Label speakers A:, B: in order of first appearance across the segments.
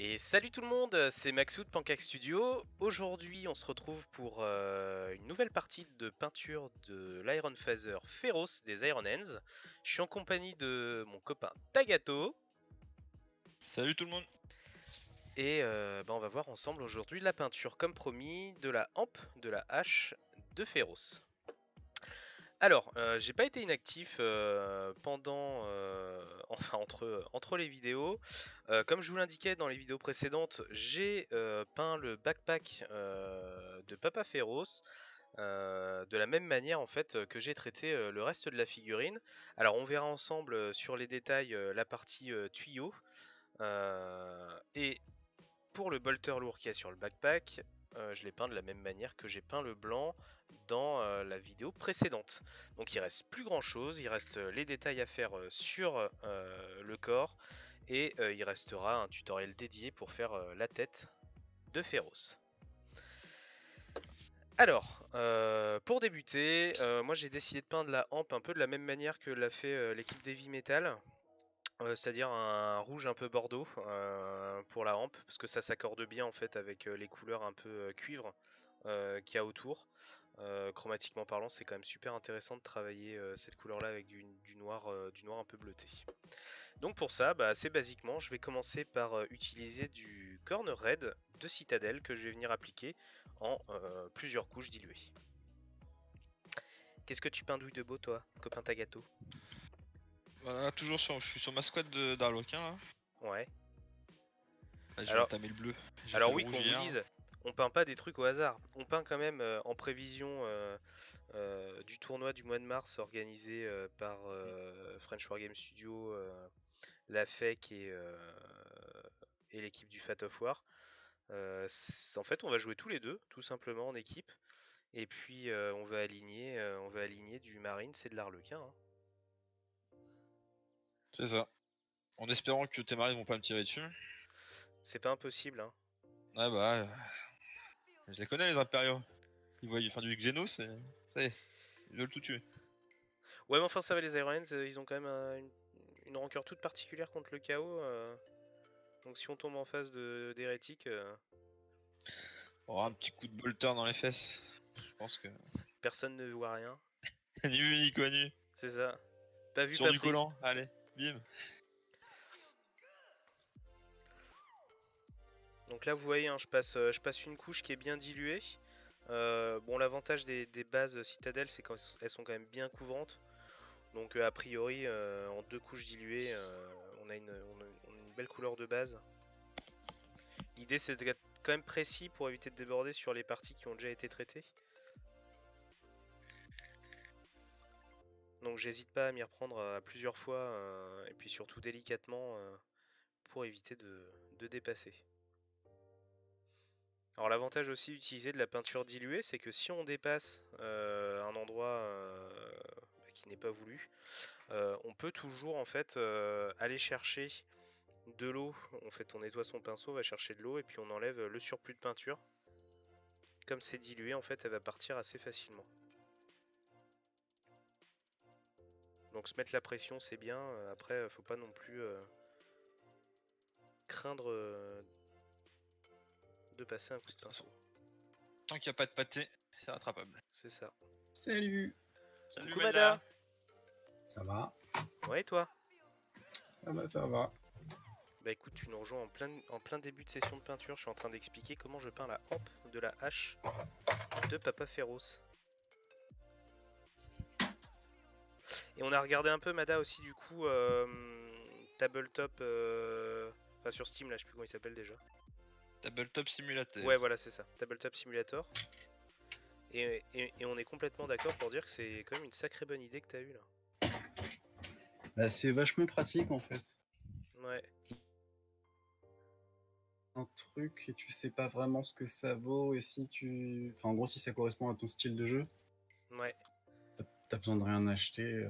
A: Et salut tout le monde, c'est Maxou de Pancake Studio. Aujourd'hui, on se retrouve pour une nouvelle partie de peinture de l'Iron Phaser Féroce des Iron Hands. Je suis en compagnie de mon copain Tagato.
B: Salut tout le monde.
A: Et on va voir ensemble aujourd'hui la peinture, comme promis, de la hampe de la hache de Féroce. Alors, j'ai pas été inactif pendant, enfin entre les vidéos. Comme je vous l'indiquais dans les vidéos précédentes, j'ai peint le backpack de Papa Féroce de la même manière en fait que j'ai traité le reste de la figurine. Alors on verra ensemble sur les détails la partie tuyau. Et pour le bolter lourd qu'il y a sur le backpack, je l'ai peint de la même manière que j'ai peint le blanc dans la vidéo précédente. Donc il reste plus grand chose, il reste les détails à faire sur le corps et il restera un tutoriel dédié pour faire la tête de Féroce. Alors, pour débuter, moi j'ai décidé de peindre la hampe un peu de la même manière que l'a fait l'équipe d'Heavy Metal. C'est-à-dire un rouge un peu bordeaux pour la hampe, parce que ça s'accorde bien en fait avec les couleurs un peu cuivre qu'il y a autour. Chromatiquement parlant, c'est quand même super intéressant de travailler cette couleur-là avec du noir un peu bleuté. Donc pour ça, assez basiquement, je vais commencer par utiliser du Corner Red de Citadel que je vais venir appliquer en plusieurs couches diluées. Qu'est-ce que tu peindouilles de beau toi, copain Tagato?
B: Voilà, je suis sur ma squad d'Arlequin là.
A: Ouais.
B: Là, je vais
A: Alors,
B: entamer le bleu. J'ai fait
A: Alors
B: le
A: oui,
B: rouge
A: qu'on vous
B: hier.
A: dise, on peint pas des trucs au hasard. On peint quand même en prévision du tournoi du mois de mars organisé par French Wargame Studio, la FEC et l'équipe du Fat of War. En fait, on va jouer tous les deux, tout simplement en équipe. Et puis on va aligner du Marine, c'est de l'Arlequin. Hein.
B: C'est ça. En espérant que tes maris vont pas me tirer dessus.
A: C'est pas impossible. Hein.
B: Ah bah, je les connais les impériaux. Ils voient faire du Xenos, ça y est, ils veulent tout tuer.
A: Ouais, mais enfin ça va, les Iron Hands, ils ont quand même une rancœur toute particulière contre le chaos. Donc si on tombe en phase d'hérétique,
B: On aura un petit coup de bolter dans les fesses. Je pense que.
A: personne ne voit rien.
B: Ni vu ni connu.
A: C'est ça. Pas vu,
B: Sur
A: pas
B: du
A: pris.
B: collant, allez, bim.
A: Donc là, vous voyez, hein, je passe une couche qui est bien diluée. Bon, l'avantage des bases Citadel, c'est qu'elles sont quand même bien couvrantes. Donc a priori, en deux couches diluées, on a une belle couleur de base. L'idée, c'est d'être quand même précis pour éviter de déborder sur les parties qui ont déjà été traitées. Donc j'hésite pas à m'y reprendre à plusieurs fois, et puis surtout délicatement, pour éviter de dépasser. Alors l'avantage aussi d'utiliser de la peinture diluée, c'est que si on dépasse un endroit qui n'est pas voulu, on peut toujours en fait aller chercher de l'eau. En fait, on nettoie son pinceau, on va chercher de l'eau et puis on enlève le surplus de peinture. Comme c'est dilué, en fait, elle va partir assez facilement. Donc se mettre la pression, c'est bien. Après, faut pas non plus craindre de passer un coup de pinceau.
B: Tant qu'il n'y a pas de pâté, c'est rattrapable.
A: C'est ça.
C: Salut.
B: Salut
A: Coucou
B: Mada.
A: Mada.
C: Ça va?
A: Ouais, et toi?
C: Ça va.
A: Bah écoute, tu nous rejoins en plein début de session de peinture. Je suis en train d'expliquer comment je peins la hampe de la hache de Papa Féroce. Et on a regardé un peu Mada aussi du coup Tabletop, enfin sur Steam là, je sais plus comment il s'appelle déjà.
B: Tabletop Simulator.
A: Ouais voilà c'est ça, Tabletop Simulator. Et on est complètement d'accord pour dire que c'est quand même une sacrée bonne idée que t'as eue là.
C: Bah, c'est vachement pratique en fait.
A: Ouais.
C: Un truc et tu sais pas vraiment ce que ça vaut et si tu... Enfin en gros si ça correspond à ton style de jeu,
A: Ouais.
C: t'as besoin de rien acheter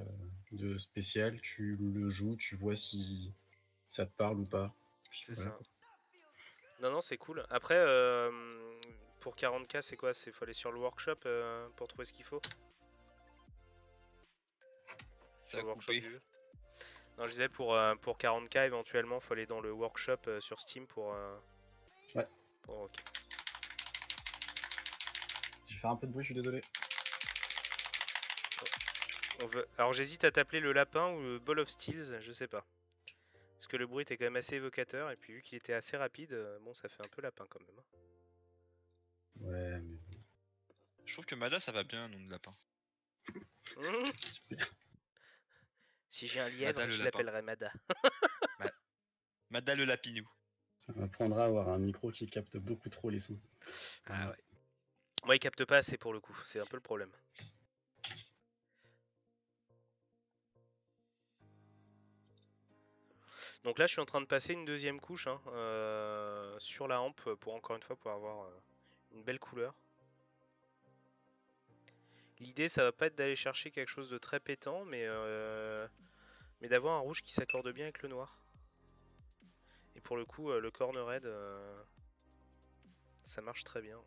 C: de spécial, tu le joues, tu vois si ça te parle ou pas. Puis
A: C'est
C: voilà,
A: ça.
C: quoi.
A: Non non c'est cool. Après pour 40k c'est quoi? C'est faut aller sur le workshop pour trouver ce qu'il faut.
B: Ça
A: Sur
B: a
A: le workshop
B: coupé.
A: du jeu. Non, je disais pour 40k éventuellement, faut aller dans le workshop sur Steam pour.
C: Ouais.
A: Ok.
C: J'ai fait un peu de bruit, je suis désolé.
A: Alors j'hésite à t'appeler le lapin ou le Ball of Steels, je sais pas. Parce que le bruit était quand même assez évocateur et puis vu qu'il était assez rapide, bon ça fait un peu lapin quand même.
C: Ouais, mais
B: Je trouve que Mada ça va bien, nom de lapin.
C: super.
A: Si j'ai un
B: Mada
A: lièvre,
B: le
A: je
B: lapin.
A: l'appellerai Mada.
B: Mada le lapinou.
C: Ça m'apprendra à avoir un micro qui capte beaucoup trop les sons.
A: Ah ouais. Moi il capte pas assez pour le coup, c'est un peu le problème. Donc là je suis en train de passer une deuxième couche hein, sur la hampe pour encore une fois pour avoir une belle couleur. L'idée ça va pas être d'aller chercher quelque chose de très pétant mais d'avoir un rouge qui s'accorde bien avec le noir. Et pour le coup le corner red ça marche très bien.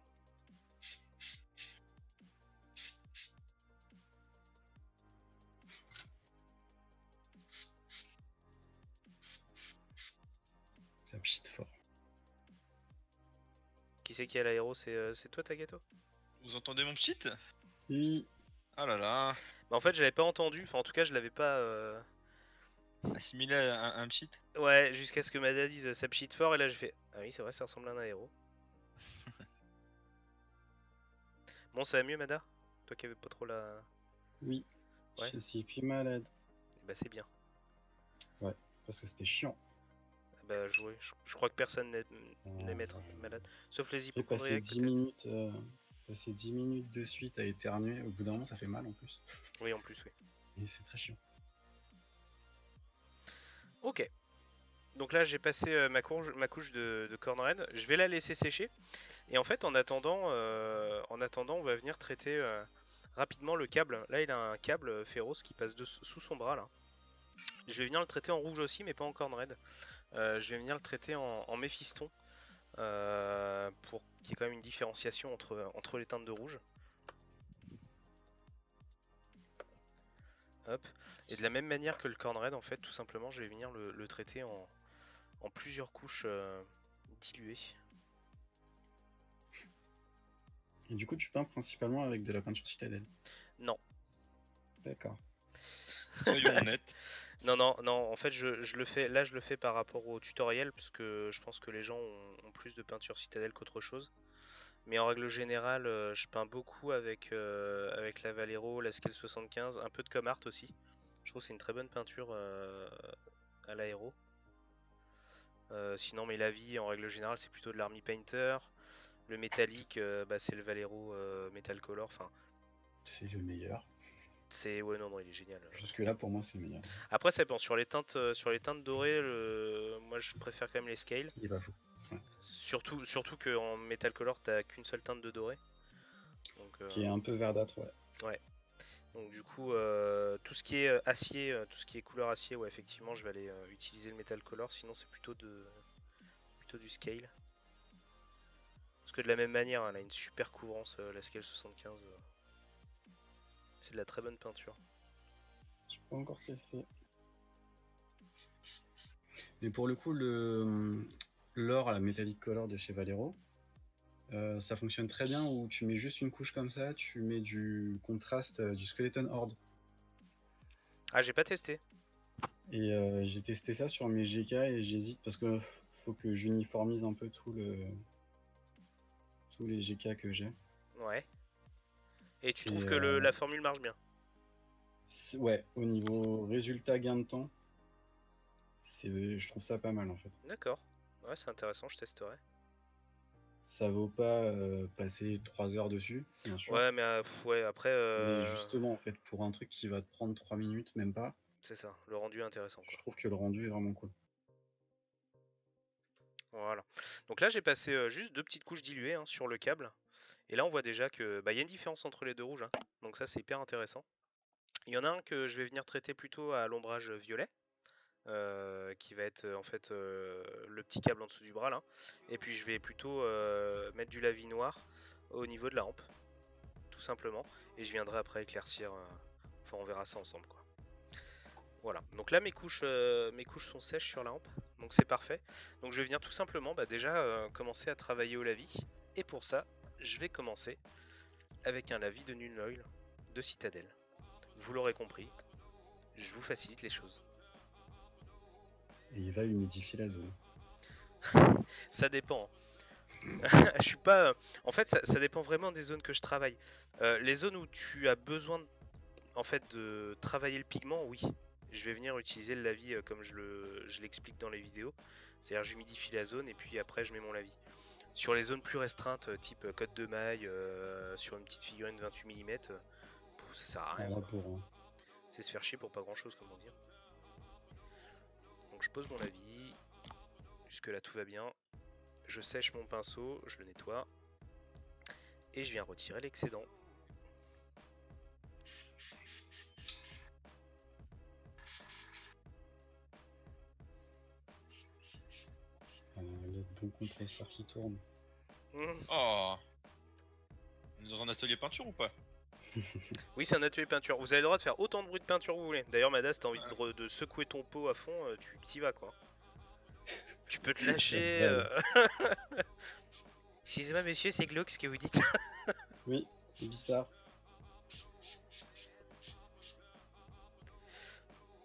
C: Ça pchite fort.
A: Qui c'est qui a l'aéro? C'est toi Tagato?
B: Vous entendez mon pchit?
C: Oui.
B: Ah là là.
A: Bah en fait je l'avais pas entendu, enfin en tout cas je l'avais pas...
B: Assimilé à un pchit.
A: Ouais, jusqu'à ce que Mada dise ça pchite fort et là j'ai fait... Ah oui c'est vrai ça ressemble à un aéro. Bon ça va mieux Mada? Toi qui avais pas trop la...
C: Oui.
A: Ouais.
C: Je suis plus malade.
A: Bah c'est bien.
C: Ouais, parce que c'était chiant.
A: Bah je crois que personne n'aime être malade. Sauf les
C: J'ai passé
A: hypochondriaques
C: 10
A: peut-être.
C: minutes, passer 10 minutes de suite à éternuer. Au bout d'un moment, ça fait mal en plus.
A: Oui en plus oui.
C: Et c'est très chiant.
A: Ok. Donc là j'ai passé ma couche de cornred. Je vais la laisser sécher. Et en fait en attendant on va venir traiter rapidement le câble. Là il a un câble féroce qui passe sous son bras là. Je vais venir le traiter en rouge aussi mais pas en cornred. Je vais venir le traiter en méphiston. Pour qu'il y ait quand même une différenciation entre les teintes de rouge. Hop. Et de la même manière que le cornred en fait tout simplement je vais venir le traiter en plusieurs couches diluées.
C: Et du coup, tu peins principalement avec de la peinture citadelle?
A: Non.
C: D'accord.
B: Soyons honnêtes.
A: Non, en fait je le fais, là je le fais par rapport au tutoriel parce que je pense que les gens ont plus de peinture citadelle qu'autre chose. Mais en règle générale, je peins beaucoup avec la Valero, la Scale 75, un peu de Comart aussi. Je trouve que c'est une très bonne peinture à l'aéro. Sinon, mais la vie en règle générale, c'est plutôt de l'Army Painter. Le métallique, c'est le Valero Metal Color. Enfin,
C: C'est le meilleur.
A: ouais, non, il est génial.
C: Jusque-là, pour moi, c'est le meilleur.
A: Après, ça dépend. Sur les teintes dorées, moi je préfère quand même les Scale.
C: Il est pas fou.
A: Surtout qu'en Metal Color, t'as qu'une seule teinte de doré. Donc,
C: Qui est un peu verdâtre, ouais.
A: ouais. Donc du coup, tout ce qui est acier, tout ce qui est couleur acier, ouais, effectivement, je vais aller utiliser le Metal Color. Sinon, c'est plutôt du Scale. Parce que de la même manière, elle a une super couvrance, la Scale 75. C'est de la très bonne peinture.
C: J'ai pas encore testé. Mais pour le coup, l'or à la Metallic Color de chez Valero, ça fonctionne très bien où tu mets juste une couche comme ça, tu mets du contraste, du Skeleton Horde.
A: Ah, j'ai pas testé.
C: Et j'ai testé ça sur mes GK et j'hésite parce que faut que j'uniformise un peu tous les GK que j'ai.
A: Ouais. Et tu
C: Et,
A: trouves que la formule marche bien?
C: Ouais, au niveau résultat gain de temps, je trouve ça pas mal en fait.
A: D'accord. Ouais, c'est intéressant, je testerai.
C: Ça vaut pas passer 3 heures dessus, bien sûr.
A: Ouais, mais ouais, après...
C: Mais justement, en fait, pour un truc qui va te prendre 3 minutes, même pas,
A: c'est ça, le rendu est intéressant,
C: je
A: quoi.
C: trouve que le rendu est vraiment cool.
A: Voilà. Donc là, j'ai passé juste 2 petites couches diluées hein, sur le câble. Et là, on voit déjà que y a une différence entre les deux rouges. Hein. Donc ça, c'est hyper intéressant. Il y en a un que je vais venir traiter plutôt à l'ombrage violet. Qui va être en fait le petit câble en dessous du bras là. Et puis je vais plutôt mettre du lavis noir au niveau de la hampe. Tout simplement. Et je viendrai après éclaircir. Enfin, on verra ça ensemble, quoi. Voilà, donc là mes couches sont sèches sur la hampe, donc c'est parfait. Donc je vais venir tout simplement déjà commencer à travailler au lavis. Et pour ça, je vais commencer avec un lavis de Nuln Oil de Citadel. Vous l'aurez compris, je vous facilite les choses.
C: Et il va humidifier la zone.
A: Ça dépend. Je suis pas. En fait, ça dépend vraiment des zones que je travaille. Les zones où tu as besoin en fait de travailler le pigment, oui. Je vais venir utiliser le lavis comme je l'explique dans les vidéos. C'est-à-dire j'humidifie la zone et puis après je mets mon lavis. Sur les zones plus restreintes, type côte de maille, sur une petite figurine 28 mm, ça sert à rien. C'est se faire chier pour pas grand chose, comme on dit. Donc je pose mon lavis. Jusque là tout va bien. Je sèche mon pinceau, je le nettoie. Et je viens retirer l'excédent.
C: Le bon compresseur qui tourne.
B: Oh. On est dans un atelier peinture ou pas?
A: Oui, c'est un atelier peinture. Vous avez le droit de faire autant de bruit de peinture que vous voulez. D'ailleurs, Mada, si t'as envie de secouer ton pot à fond, tu t'y vas quoi. Tu peux te lâcher. Excusez-moi, messieurs, c'est glauque ce que vous dites.
C: Oui, c'est bizarre.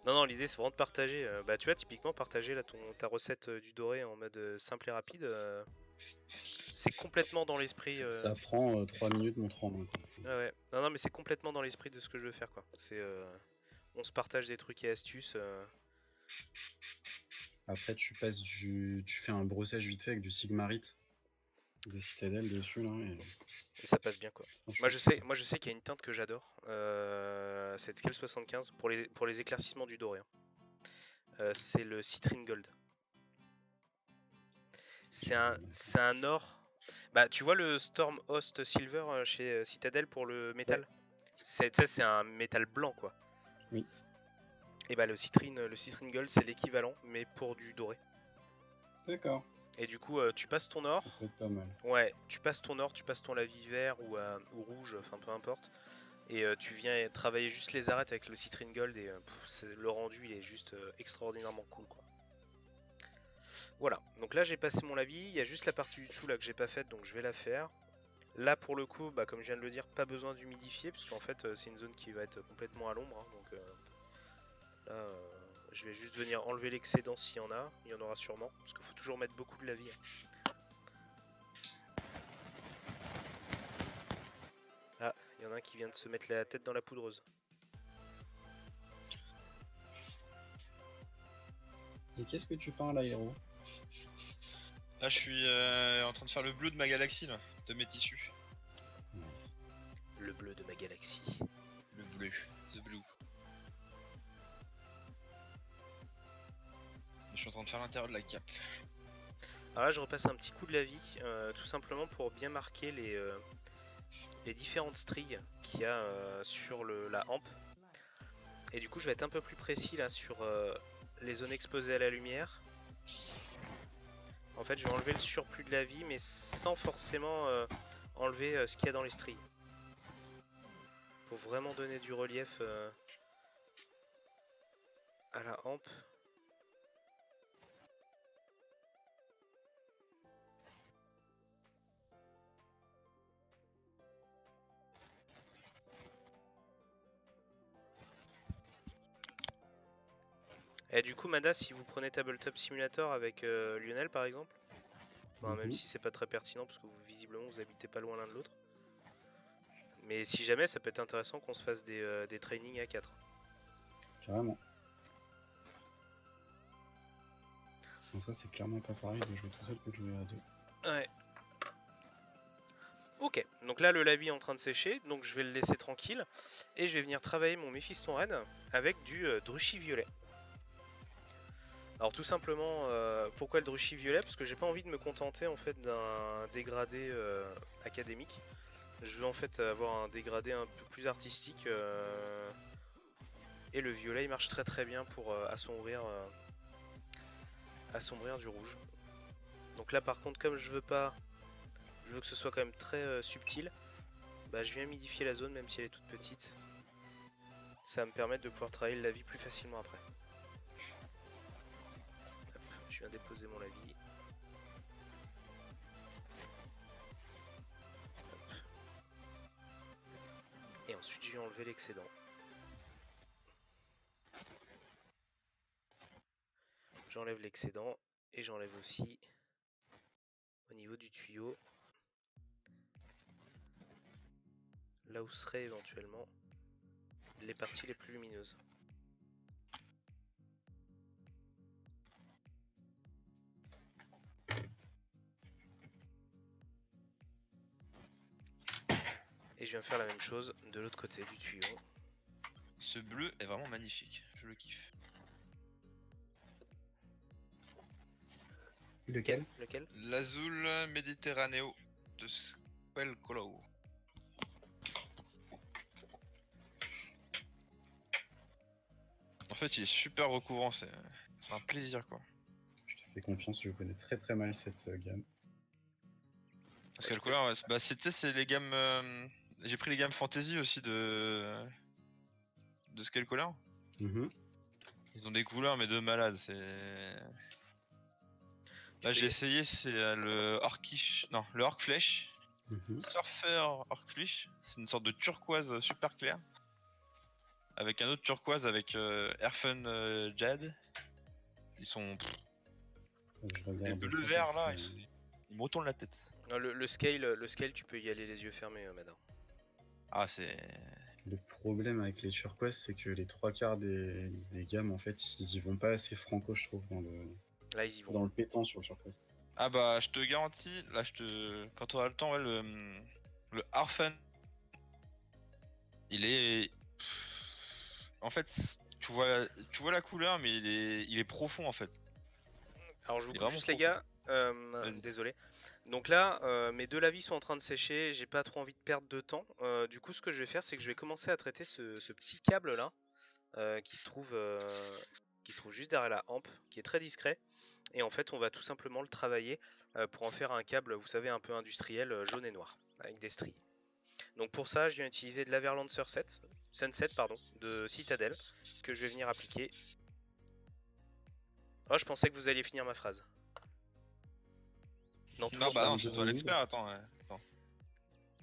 A: Non, l'idée c'est vraiment de partager. Bah, tu vois, typiquement, partager là, ta recette du doré en mode simple et rapide. C'est complètement dans l'esprit.
C: Ça prend 3 minutes montre en main.
A: Ouais. Non, mais c'est complètement dans l'esprit de ce que je veux faire quoi. C'est. On se partage des trucs et astuces.
C: Après, tu fais un brossage vite fait avec du Sigmarite de Citadel dessus là.
A: Et ça passe bien quoi. Moi je sais qu'il y a une teinte que j'adore. C'est Scale 75 pour les éclaircissements du doré. C'est le Citrine Gold. C'est un or. Bah tu vois le Storm Host Silver chez Citadel pour le métal. Ouais. C'est un métal blanc quoi.
C: Oui.
A: Et bah le Citrine Gold c'est l'équivalent mais pour du doré.
C: D'accord.
A: Et du coup tu passes ton or.
C: Ça peut être pas mal.
A: Ouais, tu passes ton or, tu passes ton lavis vert ou rouge, enfin peu importe. Et tu viens travailler juste les arêtes avec le Citrine Gold et le rendu il est juste extraordinairement cool quoi. Voilà, donc là j'ai passé mon lavis, il y a juste la partie du dessous là que j'ai pas faite donc je vais la faire. Là pour le coup, bah, comme je viens de le dire, pas besoin d'humidifier puisqu'en fait c'est une zone qui va être complètement à l'ombre. Hein, donc là je vais juste venir enlever l'excédent s'il y en a, il y en aura sûrement, parce qu'il faut toujours mettre beaucoup de lavis. Hein. Ah, il y en a un qui vient de se mettre la tête dans la poudreuse.
C: Et qu'est-ce que tu peins à l'aéro?
B: Là je suis en train de faire le bleu de ma galaxie là, de mes tissus.
A: Nice. Le bleu de ma galaxie.
B: Le bleu, the blue. Et je suis en train de faire l'intérieur de la cape.
A: Alors là je repasse un petit coup de lavis, tout simplement pour bien marquer les différentes stries qu'il y a sur la hampe. Et du coup je vais être un peu plus précis là sur les zones exposées à la lumière. En fait je vais enlever le surplus de lavis mais sans forcément enlever ce qu'il y a dans les stries. Faut vraiment donner du relief à la hampe. Et du coup, Mada, si vous prenez Tabletop Simulator avec Lionel par exemple, même si c'est pas très pertinent parce que visiblement vous habitez pas loin l'un de l'autre, mais si jamais ça peut être intéressant qu'on se fasse des trainings à 4.
C: Carrément. En soi, c'est clairement pas pareil de jouer tout seul que de jouer à deux.
A: Ouais. Ok, donc là le lavis est en train de sécher, donc je vais le laisser tranquille et je vais venir travailler mon Méphistonren avec du Druchy violet. Alors tout simplement, pourquoi le Druchy violet? Parce que j'ai pas envie de me contenter en fait d'un dégradé académique. Je veux en fait avoir un dégradé un peu plus artistique et le violet il marche très bien pour assombrir du rouge. Donc là par contre comme je veux que ce soit quand même très subtil, bah je viens humidifier la zone même si elle est toute petite. Ça va me permettre de pouvoir travailler le lavis plus facilement après. viens déposer mon lavis. Hop. Et ensuite je vais enlever l'excédent. J'enlève l'excédent et j'enlève aussi au niveau du tuyau là où seraient éventuellement les parties les plus lumineuses. Et je viens faire la même chose de l'autre côté du tuyau.
B: Ce bleu est vraiment magnifique, je le kiffe.
C: Lequel?
A: Lequel?
B: L'Azul Mediterraneo de Squelcolor. En fait, il est super recouvrant, c'est un plaisir quoi.
C: Je te fais confiance, je connais très très mal cette gamme.
B: Squelcolor, ouais, bah c'est les gammes. J'ai pris les gammes fantasy aussi de Squelcolor.
C: Mhm.
B: Ils ont des couleurs mais de malade, c'est. Là j'ai essayé, c'est le Orcish, non le Orc Flèche,
C: Mhm.
B: Surfer Orc Flèche, c'est une sorte de turquoise super clair, avec un autre turquoise avec Erfen Jade. Ils sont
C: Je
B: les
C: regarde
B: bleus
C: ça
B: verts
C: parce
B: là,
C: que-
B: ils me retournent la tête.
A: Le scale, tu peux y aller les yeux fermés, Madame.
B: Ah c'est.
C: Le problème avec les turquoises, c'est que les trois quarts des gammes, en fait, ils y vont pas assez franco, je trouve,
A: Là, ils y vont.
C: dans le pétant sur le turquoise.
B: Ah bah je te garantis, là quand tu auras le temps, ouais, le Harfen, il est. En fait, tu vois la couleur, mais il est profond en fait.
A: Alors, je vous
B: Il est
A: coupe
B: vraiment
A: juste, les
B: profond.
A: gars.
B: Vas-y.
A: Désolé. Donc là, mes deux lavis sont en train de sécher. J'ai pas trop envie de perdre de temps. Du coup, ce que je vais faire, c'est que je vais commencer à traiter ce petit câble là, qui se trouve juste derrière la hampe, qui est très discret. Et en fait, on va tout simplement le travailler pour en faire un câble, vous savez, un peu industriel, jaune et noir, avec des stries. Donc pour ça, je viens utiliser de l'Averland Sunset de Citadel, que je vais venir appliquer. Oh, je pensais que vous alliez finir ma phrase. Non,
B: Non
A: toujours
B: bah
A: pas.
B: non, c'est toi l'expert, attends. Attends.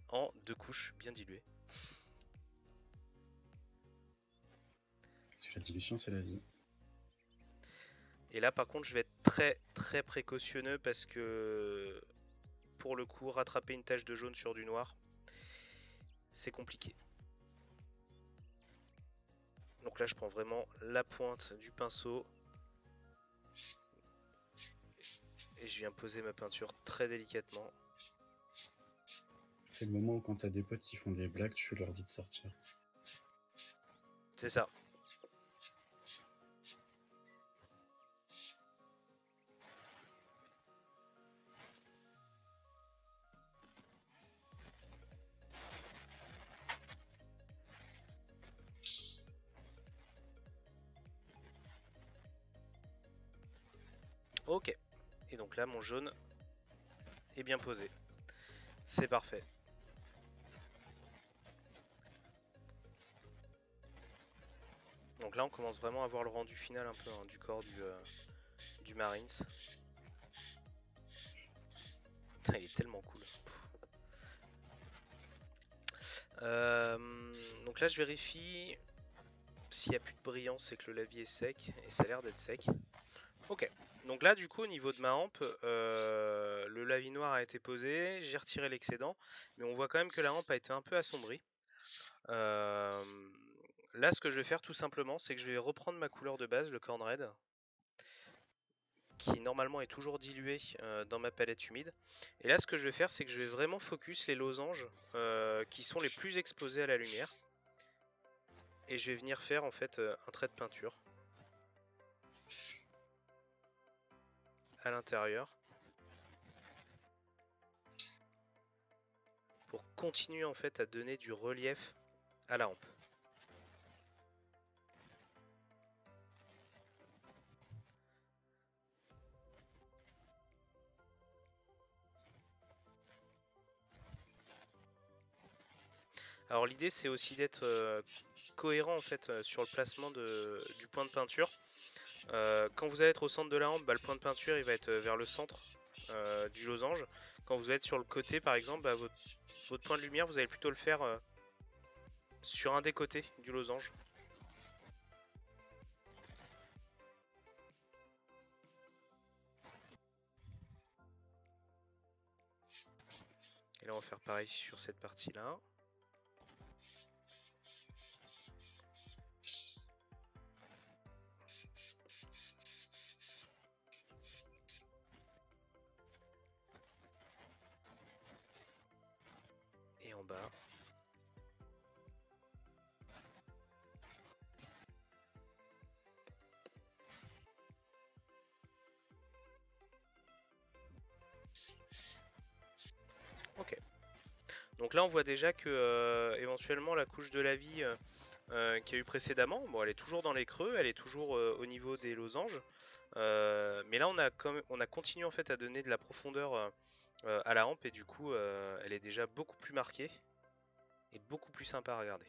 A: En 2 couches bien diluées.
C: Parce que la dilution, c'est la vie.
A: Et là, par contre, je vais être très très précautionneux parce que pour le coup, rattraper une tache de jaune sur du noir, c'est compliqué. Donc là, je prends vraiment la pointe du pinceau et je viens poser ma peinture très délicatement.
C: C'est le moment où quand t'as des potes qui font des blagues, tu leur dis de sortir.
A: C'est ça. Ok. Et donc là, mon jaune est bien posé. C'est parfait. Donc là, on commence vraiment à voir le rendu final un peu hein, du corps du Marines. Putain, il est tellement cool. Donc là, je vérifie s'il n'y a plus de brillance, c'est que le lavis est sec et ça a l'air d'être sec. Ok. Donc là, du coup, au niveau de ma hampe, le lavis noir a été posé, j'ai retiré l'excédent, mais on voit quand même que la hampe a été un peu assombrie. Là, ce que je vais faire tout simplement, c'est que je vais reprendre ma couleur de base, le Corn Red, qui normalement est toujours dilué dans ma palette humide. Et là, ce que je vais faire, c'est que je vais vraiment focus les losanges qui sont les plus exposés à la lumière. Et je vais venir faire en fait un trait de peinture à l'intérieur pour continuer en fait à donner du relief à la hampe. Alors l'idée c'est aussi d'être cohérent en fait sur le placement du point de peinture. Quand vous allez être au centre de la hampe, bah, le point de peinture il va être vers le centre du losange. Quand vous êtes sur le côté par exemple, bah, votre point de lumière vous allez plutôt le faire sur un des côtés du losange. Et là on va faire pareil sur cette partie là. Et en bas. Ok. Donc là on voit déjà que éventuellement la couche de la vie qu'il y a eu précédemment, bon elle est toujours dans les creux, elle est toujours au niveau des losanges. Mais là on a continué en fait à donner de la profondeur à la hampe et du coup elle est déjà beaucoup plus marquée et beaucoup plus sympa à regarder.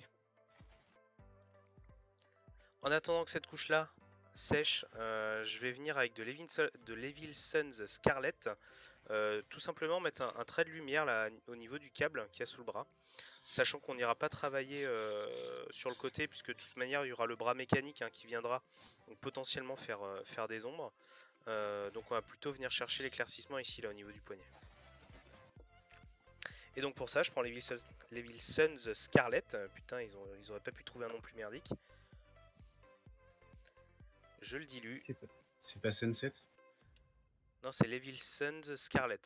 A: En attendant que cette couche là sèche, je vais venir avec de Levil Sun's Scarlet. Tout simplement mettre un trait de lumière là au niveau du câble qu'il y a sous le bras. Sachant qu'on n'ira pas travailler sur le côté puisque de toute manière il y aura le bras mécanique qui viendra donc potentiellement faire des ombres. Donc on va plutôt venir chercher l'éclaircissement ici là au niveau du poignet. Et donc pour ça je prends les Wilson's Scarlet. Putain ils auraient pas pu trouver un nom plus merdique. Je le dilue.
C: C'est pas Sunset?
A: Non c'est Levil Sun's Scarlet.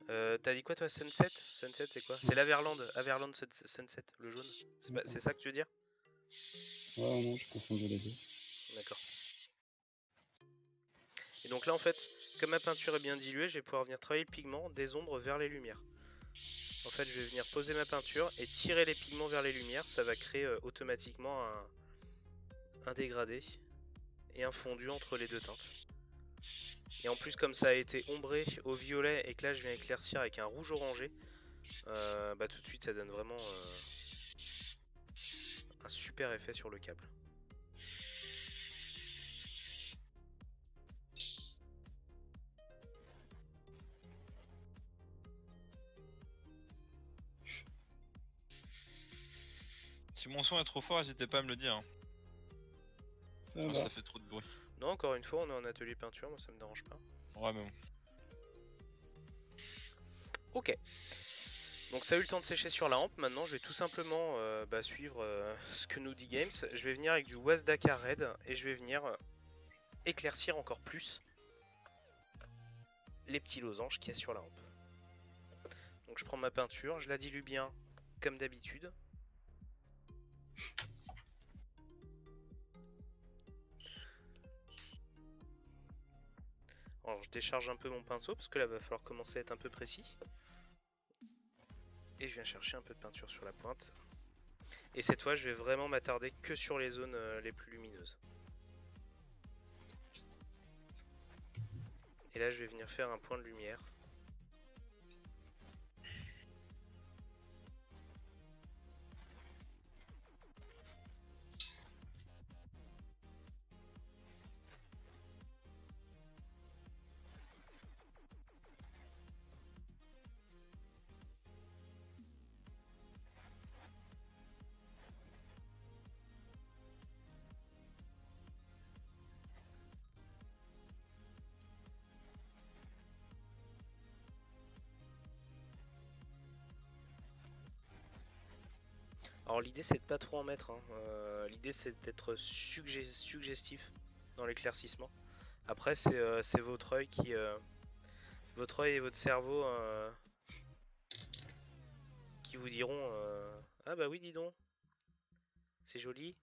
A: T'as dit quoi toi Sunset? Sunset c'est quoi? C'est l'Averland Sunset, le jaune. C'est ça que tu veux dire?
C: Ouais non, je confonds les deux.
A: D'accord. Et donc là en fait, comme ma peinture est bien diluée, je vais pouvoir venir travailler le pigment des ombres vers les lumières. En fait je vais venir poser ma peinture et tirer les pigments vers les lumières, ça va créer automatiquement un dégradé et un fondu entre les deux teintes. Et en plus comme ça a été ombré au violet et que là je viens éclaircir avec un rouge orangé, bah tout de suite ça donne vraiment un super effet sur le câble.
B: Si mon son est trop fort, n'hésitez pas à me le dire. Hein. Ça fait trop de bruit.
A: Non, encore une fois, on est en atelier peinture, moi ça me dérange pas.
B: Ouais, mais bon.
A: Ok. Donc ça a eu le temps de sécher sur la hampe. Maintenant, je vais tout simplement suivre ce que nous dit Games. Je vais venir avec du Wasdaka Red et je vais venir éclaircir encore plus les petits losanges qu'il y a sur la hampe. Donc je prends ma peinture, je la dilue bien comme d'habitude. Alors je décharge un peu mon pinceau parce que là va falloir commencer à être un peu précis. Et je viens chercher un peu de peinture sur la pointe. Et cette fois je vais vraiment m'attarder que sur les zones les plus lumineuses. Et là je vais venir faire un point de lumière. Alors l'idée c'est de pas trop en mettre, hein. L'idée c'est d'être suggestif dans l'éclaircissement. Après c'est votre œil qui, votre œil et votre cerveau qui vous diront ah bah oui dis donc, c'est joli.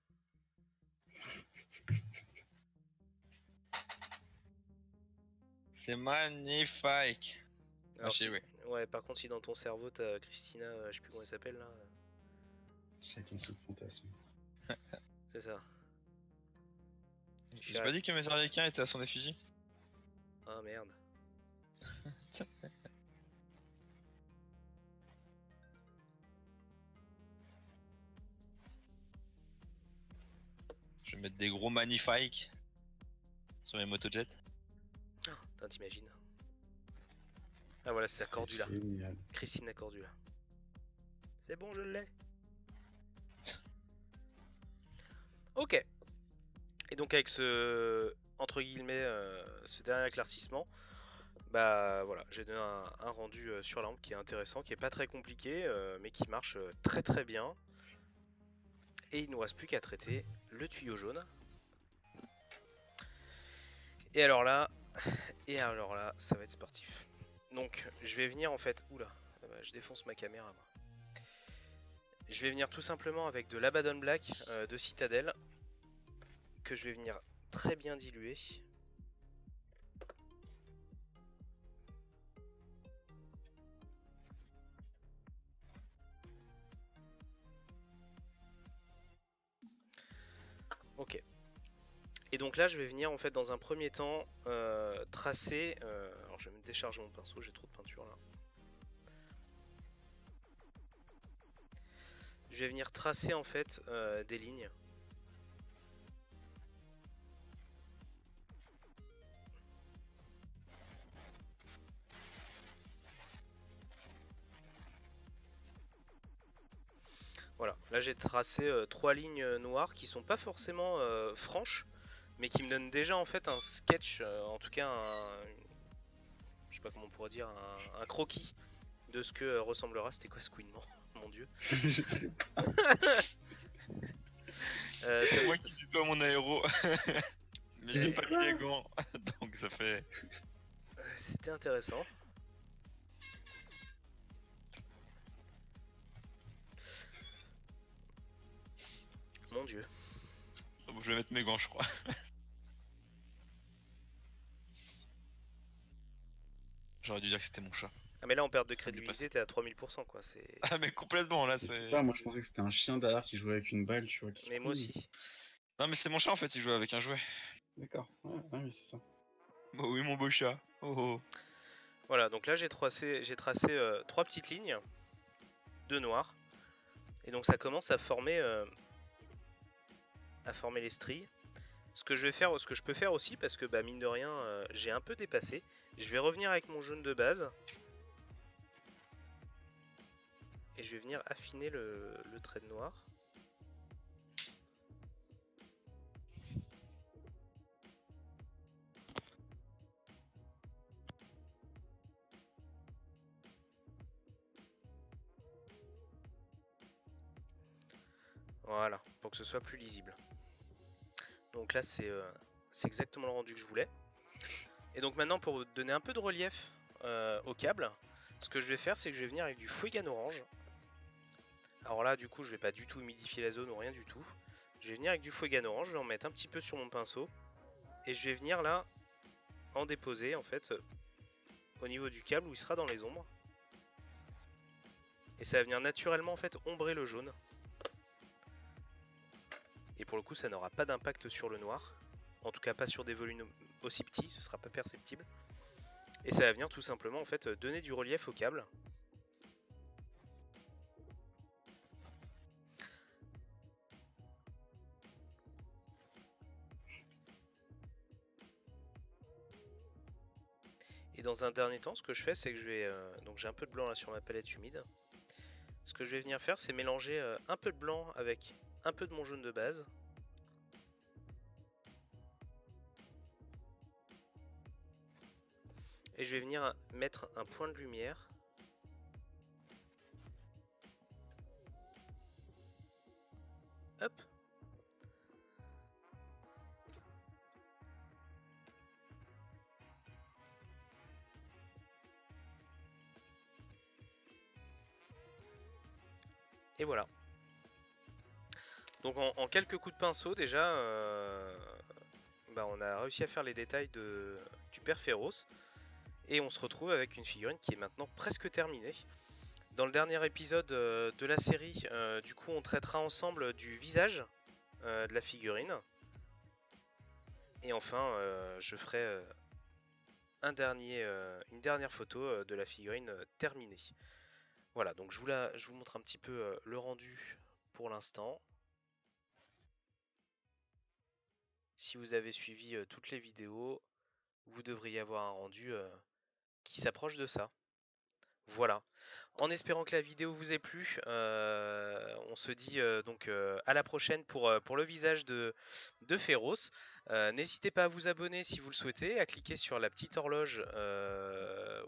B: C'est magnifique.
A: Alors, ouais, par contre si dans ton cerveau t'as Christina, je sais plus comment elle s'appelle là.
C: Chacun son fantasme.
A: C'est ça.
B: J'ai pas dit que mes Arléquins étaient à son effigie.
A: Ah merde.
B: vais mettre des gros magnifiques sur mes motojets.
A: Putain, t'imagines. Ah voilà, c'est la Cordula.
C: Génial.
A: Christine Cordula. C'est bon, je l'ai. Ok. Et donc avec ce entre guillemets ce dernier éclaircissement, bah voilà, j'ai donné un rendu sur la lampe qui est intéressant, qui est pas très compliqué, mais qui marche très très bien. Et il nous reste plus qu'à traiter le tuyau jaune. Et alors là, ça va être sportif. Donc je vais venir en fait, oula, je défonce ma caméra moi. Je vais venir tout simplement avec de l'Abaddon Black de Citadel, que je vais venir très bien diluer. Ok. Et donc là je vais venir en fait dans un premier temps tracer, alors je vais me décharger mon pinceau, j'ai trop de peinture là. Je vais venir tracer en fait des lignes. Voilà, là j'ai tracé 3 lignes noires qui sont pas forcément franches, mais qui me donnent déjà en fait un sketch, en tout cas je sais pas comment on pourrait dire, un croquis de ce que ressemblera. C'était quoi ce couinement? Mon dieu.
C: Je sais pas.
B: C'est moi qui tutoie mon aéro. Mais j'ai pas mis les gants, donc ça fait...
A: C'était intéressant. Mon dieu.
B: Bon, je vais mettre mes gants, je crois. J'aurais dû dire que c'était mon chat.
A: Ah mais là en perte de
B: Ça me
A: crédibilité t'es à 3000% quoi, c'est...
B: Ah mais complètement là,
C: C'est
B: c'est...
C: ça, moi je pensais que c'était un chien derrière qui jouait avec une balle, tu vois. Qui
A: Mais moi aussi.
B: Non mais c'est mon chat en fait, il joue avec un jouet.
C: D'accord, ouais, oui, c'est ça.
B: Oh oui mon beau chat. Oh oh.
A: Voilà, donc là j'ai tracé 3 petites lignes de noir. Et donc ça commence à former les stries. Ce que je peux faire aussi, parce que bah, mine de rien, j'ai un peu dépassé. Je vais revenir avec mon jaune de base. Et je vais venir affiner le trait de noir. Voilà, pour que ce soit plus lisible. Donc là c'est exactement le rendu que je voulais. Et donc maintenant pour donner un peu de relief au câble, ce que je vais faire c'est que je vais venir avec du Fuegan orange. Alors là du coup je vais pas du tout humidifier la zone ou rien du tout. Je vais venir avec du Fuegan orange, je vais en mettre un petit peu sur mon pinceau. Et je vais venir là en déposer en fait au niveau du câble où il sera dans les ombres. Et ça va venir naturellement en fait ombrer le jaune. Et pour le coup ça n'aura pas d'impact sur le noir. En tout cas pas sur des volumes aussi petits, ce sera pas perceptible. Et ça va venir tout simplement en fait donner du relief au câble. Et dans un dernier temps, ce que je fais, c'est que je vais... donc j'ai un peu de blanc là sur ma palette humide. Ce que je vais venir faire, c'est mélanger un peu de blanc avec un peu de mon jaune de base. Et je vais venir mettre un point de lumière. Hop. Et voilà. Donc en quelques coups de pinceau déjà, bah, on a réussi à faire les détails du père Féroce. Et on se retrouve avec une figurine qui est maintenant presque terminée. Dans le dernier épisode de la série, du coup on traitera ensemble du visage de la figurine. Et enfin je ferai une dernière photo de la figurine terminée. Voilà, donc je vous montre un petit peu le rendu pour l'instant. si vous avez suivi toutes les vidéos, vous devriez avoir un rendu qui s'approche de ça. Voilà. En espérant que la vidéo vous ait plu, on se dit donc à la prochaine pour le visage de Féroce. N'hésitez pas à vous abonner si vous le souhaitez, à cliquer sur la petite horloge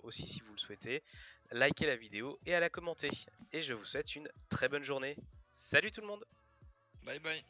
A: aussi si vous le souhaitez, liker la vidéo et à la commenter. Et je vous souhaite une très bonne journée. Salut tout le monde!
B: Bye bye.